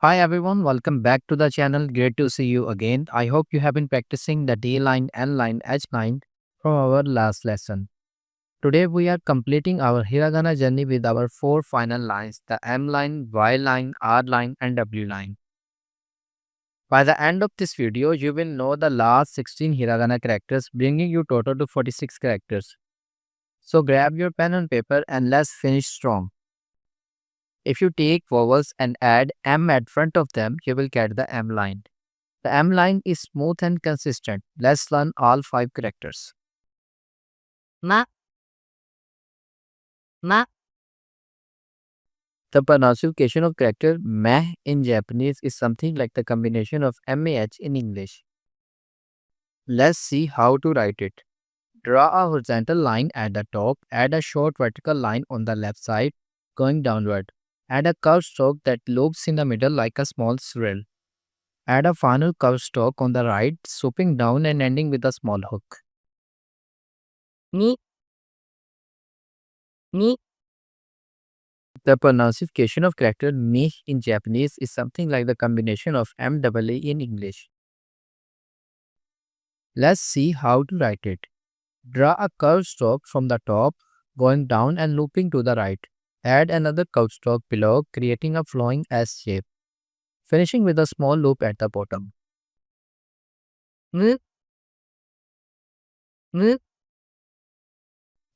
Hi everyone, welcome back to the channel. Great to see you again. I hope you have been practicing the D line, N line, H line from our last lesson. Today we are completing our hiragana journey with our four final lines, the M line, Y line, R line and W line. By the end of this video, you will know the last 16 hiragana characters, bringing you total to 46 characters. So grab your pen and paper and let's finish strong. If you take vowels and add M at front of them, you will get the M line. The M line is smooth and consistent. Let's learn all 5 characters. ま、ま、 The pronunciation of character meh in Japanese is something like the combination of mah in English. Let's see how to write it. Draw a horizontal line at the top, add a short vertical line on the left side going downward. Add a curved stroke that loops in the middle like a small swirl. Add a final curved stroke on the right, swooping down and ending with a small hook. に、に、 The pronunciation of character me in Japanese is something like the combination of MAA in English. Let's see how to write it. Draw a curved stroke from the top, going down and looping to the right. Add another curved stroke below, creating a flowing S shape, finishing with a small loop at the bottom. む、む、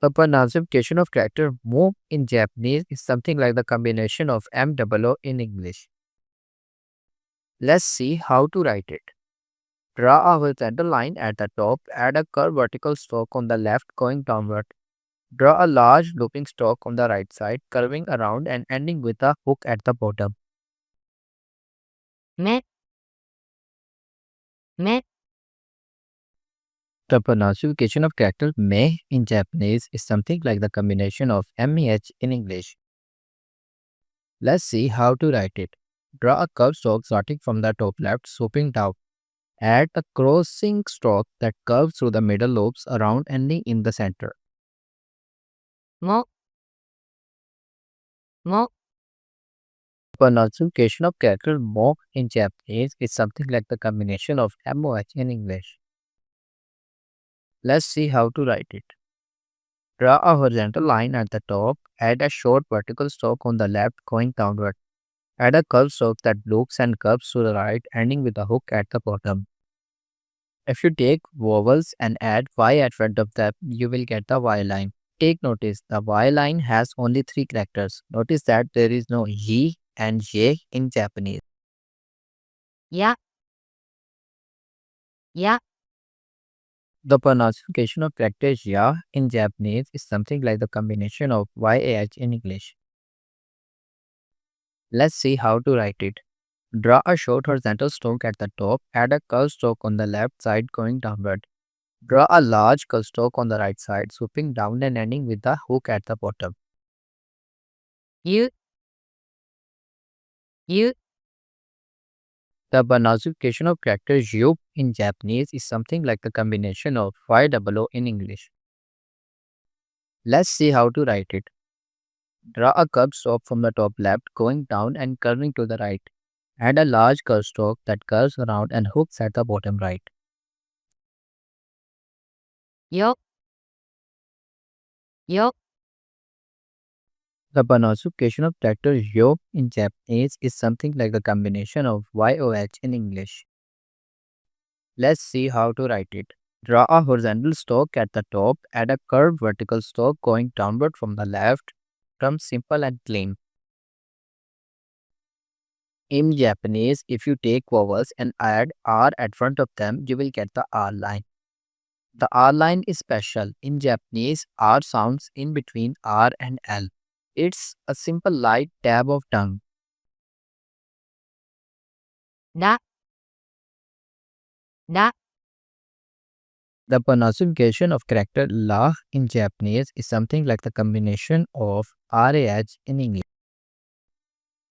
The pronunciation of character mo in Japanese is something like the combination of MOO in English. Let's see how to write it. Draw a horizontal line at the top, add a curved vertical stroke on the left going downward. Draw a large looping stroke on the right side, curving around and ending with a hook at the bottom. め、め、 The pronunciation of character me in Japanese is something like the combination of meh in English. Let's see how to write it. Draw a curved stroke starting from the top left, swooping down. Add a crossing stroke that curves through the middle loops around ending in the center. も、も、 The pronunciation of character mo in Japanese is something like the combination of moh in English. Let's see how to write it. Draw a horizontal line at the top, add a short vertical stroke on the left going downward. Add a curved stroke that loops and curves to the right, ending with a hook at the bottom. If you take vowels and add Y at front of them, you will get the Y line. Take notice, the Y line has only 3 characters. Notice that there is no Yi and Ye in Japanese. や、や、 The pronunciation of character Ya in Japanese is something like the combination of YAH in English. Let's see how to write it. Draw a short horizontal stroke at the top, add a curved stroke on the left side going downward. Draw a large curved stroke on the right side, swooping down and ending with a hook at the bottom. ゆ、ゆ、 The pronunciation of character Yu in Japanese is something like the combination of YOO in English. Let's see how to write it. Draw a curved stroke from the top left, going down and curving to the right. Add a large curved stroke that curves around and hooks at the bottom right. よ、よ、 The pronunciation of character Yo in Japanese is something like the combination of YOH in English. Let's see how to write it. Draw a horizontal stroke at the top, add a curved vertical stroke going downward from the left. Become simple and clean. In Japanese, if you take vowels and add R at front of them, you will get the R line. The R line is special. In Japanese, R sounds in between R and L. It's a simple light tab of tongue. ら、ら、 The pronunciation of character La in Japanese is something like the combination of RAH in English.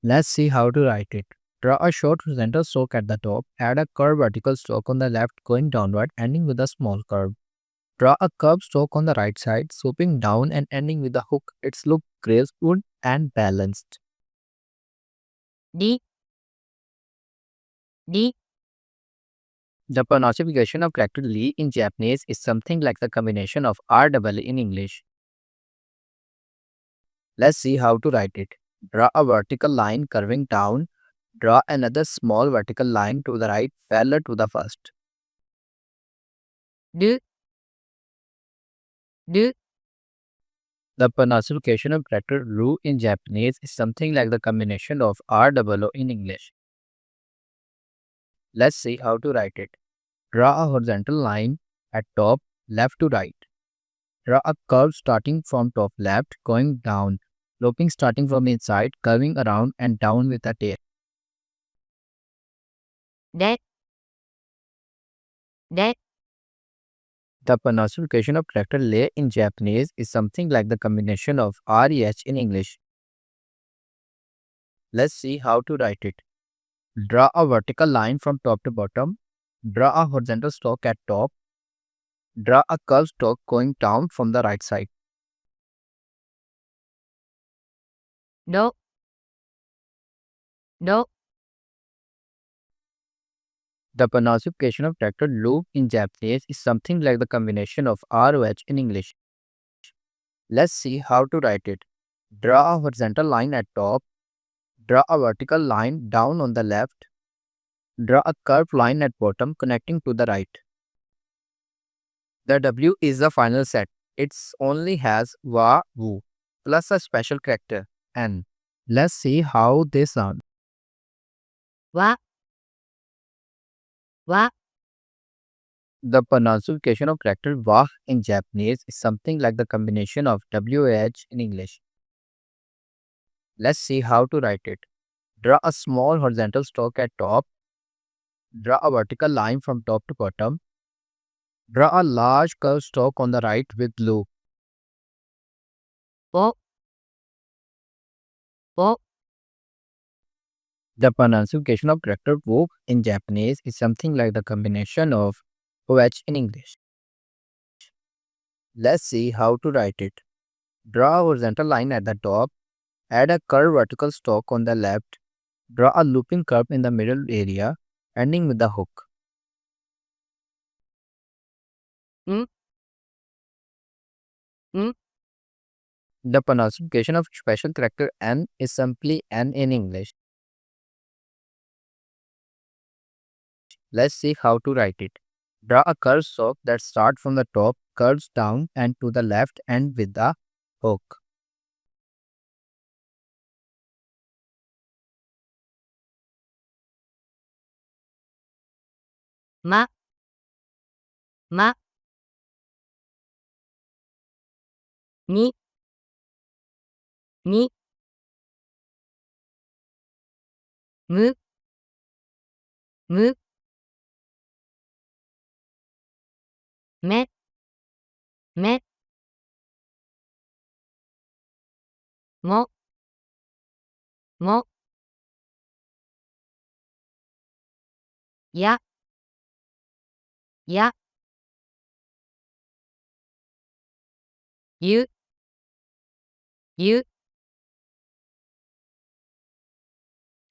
Let's see how to write it. Draw a short horizontal stroke at the top, add a curved vertical stroke on the left going downward, ending with a small curve. Draw a curved stroke on the right side, swooping down and ending with a hook. It's look graceful and balanced. り、り、The pronunciation of character li in Japanese is something like the combination of R double in English. Let's see how to write it. Draw a vertical line curving down. Draw another small vertical line to the right parallel to the first. る、る、 The pronunciation of character ru in Japanese is something like the combination of R double O in English. Let's see how to write it. Draw a horizontal line at top left to right. Draw a curve starting from top left going down, sloping starting from inside, curving around and down with a tail. れ、れ、 The pronunciation of character le in Japanese is something like the combination of REH in English. Let's see how to write it. Draw a vertical line from top to bottom. Draw a horizontal stroke at top. Draw a curved stroke going down from the right side. ろ、ろ、 The pronunciation of character loop in Japanese is something like the combination of ROH in English. Let's see how to write it. Draw a horizontal line at top. Draw a vertical line down on the left. Draw a curved line at bottom connecting to the right. The W is the final set. It only has wa, wu, plus a special character, N. Let's see how they sound. わ、わ、 The pronunciation of character wah in Japanese is something like the combination of WH in English. Let's see how to write it. Draw a small horizontal stroke at top. Draw a vertical line from top to bottom. Draw a large curved stroke on the right with loop. お、お、 The pronunciation of character wo in Japanese is something like the combination of OH in English. Let's see how to write it. Draw a horizontal line at the top. Add a curved vertical stroke on the left. Draw a looping curve in the middle area, ending with the hook. ん、ん、 The pronunciation of special character N is simply N in English. Let's see how to write it. Draw a curved stroke that starts from the top, curves down and to the left end with the hook. ま、ま、に、に、む、む、め、め、も、も、や、や、ゆ、ゆ、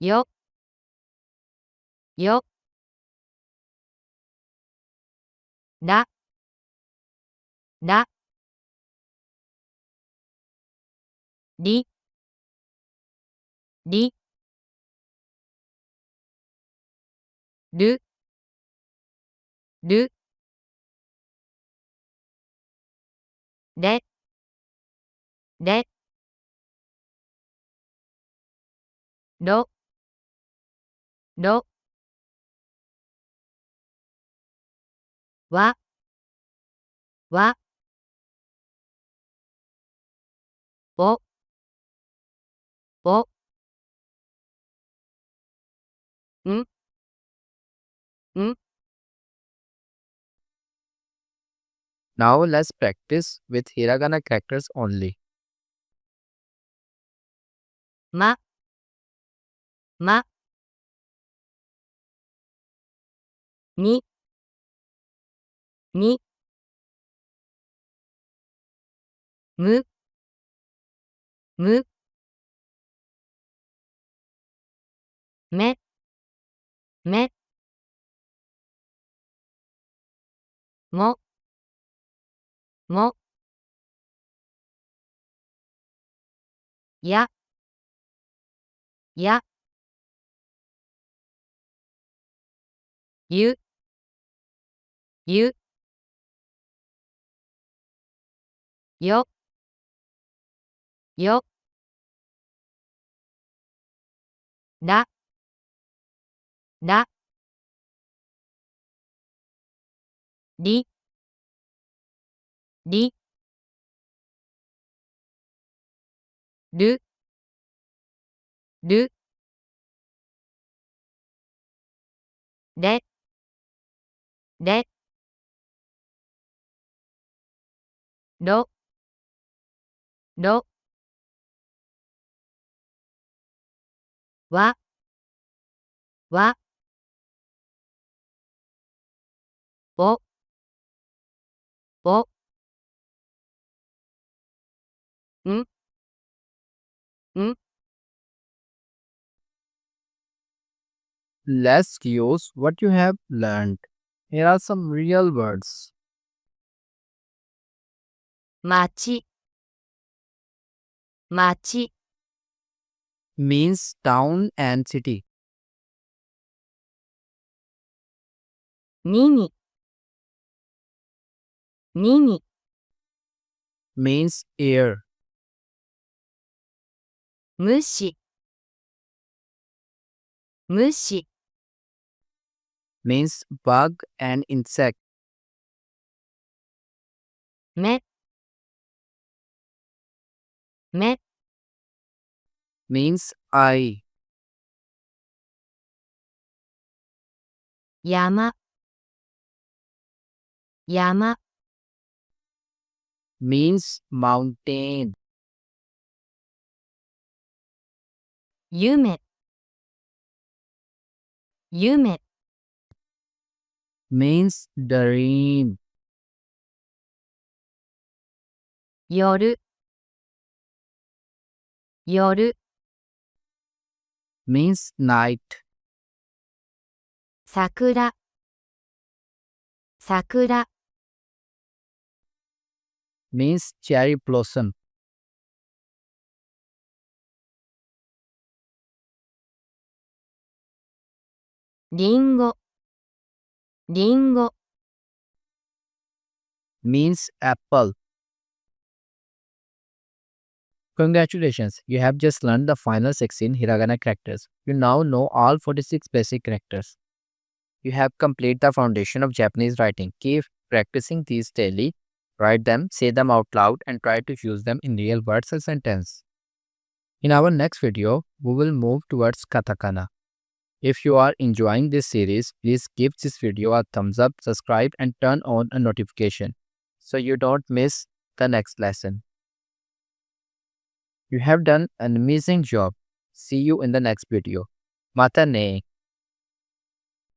よ、よ、ら、ら、り、り、る、る、れ、れ、ろ、ろ、わ、わ、お、お、ん、ん、 Now let's practice with hiragana characters only. ま、ま、に、に、む、む、め、め、も、も、や、や、ゆ、ゆ、よ、よ、ら、ら、り、り、る、る、れ、れ、ろ、ろ、わ、わ、お、お、ん、ん。Let's use what you have learned. Here are some real words. 町、町、 Means town and city. にに、にに、 Means air. むし、むし、 Means bug and insect. め、め、 Means eye. 山、山、 Means mountain. 夢、夢、 Means dream. 夜、夜、 Means night. 桜、桜、 Means cherry blossom. りんご、りんご、 Means apple. Congratulations, you have just learned the final 16 hiragana characters. You now know all 46 basic characters. You have completed the foundation of Japanese writing. Keep practicing these daily. Write them, say them out loud, and try to use them in real words and sentences. In our next video, we will move towards katakana. If you are enjoying this series, please give this video a thumbs up, subscribe, and turn on a notification so you don't miss the next lesson. You have done an amazing job. See you in the next video. Mata ne.